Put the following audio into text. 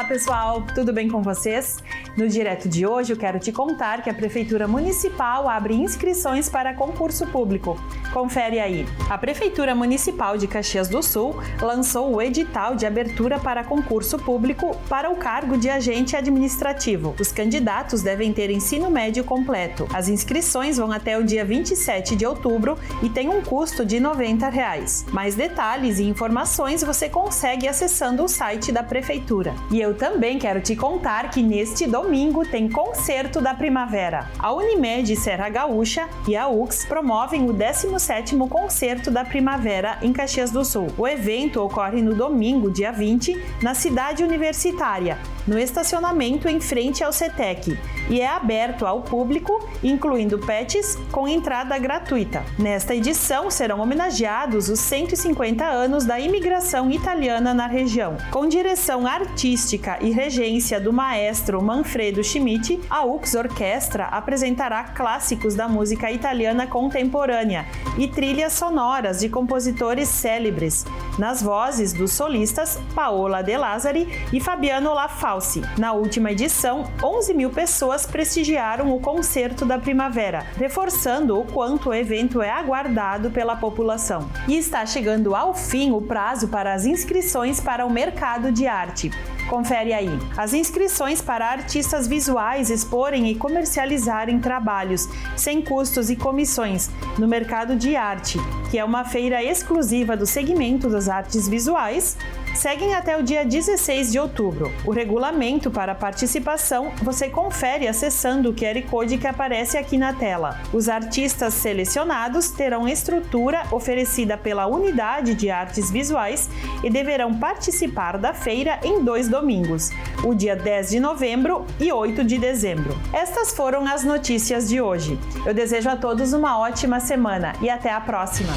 Olá pessoal, tudo bem com vocês? No direto de hoje eu quero te contar que a Prefeitura Municipal abre inscrições para concurso público. Confere aí. A Prefeitura Municipal de Caxias do Sul lançou o edital de abertura para concurso público para o cargo de agente administrativo. Os candidatos devem ter ensino médio completo. As inscrições vão até o dia 27 de outubro e tem um custo de R$ 90. Mais detalhes e informações você consegue acessando o site da Prefeitura. E eu também quero te contar que neste domingo tem Concerto da Primavera. A Unimed Serra Gaúcha e a UX promovem o 17º Concerto da Primavera em Caxias do Sul. O evento ocorre no domingo, dia 20, na cidade universitária, no estacionamento em frente ao CETEC, e é aberto ao público, incluindo pets, com entrada gratuita. Nesta edição serão homenageados os 150 anos da imigração italiana na região. Com direção artística e regência do maestro Manfredo Schmidt, a UX Orquestra apresentará clássicos da música italiana contemporânea e trilhas sonoras de compositores célebres, nas vozes dos solistas Paola De Lazzari e Fabiano Lafalci. Na última edição, 11 mil pessoas prestigiaram o Concerto da Primavera, reforçando o quanto o evento é aguardado pela população. E está chegando ao fim o prazo para as inscrições para o mercado de arte. Confere aí. As inscrições para artistas visuais exporem e comercializarem trabalhos sem custos e comissões no mercado de arte, que é uma feira exclusiva do segmento das artes visuais, seguem até o dia 16 de outubro. O regulamento para participação você confere acessando o QR Code que aparece aqui na tela. Os artistas selecionados terão estrutura oferecida pela Unidade de Artes Visuais e deverão participar da feira em 2 domingos, o dia 10 de novembro e 8 de dezembro. Estas foram as notícias de hoje. Eu desejo a todos uma ótima semana e até a próxima!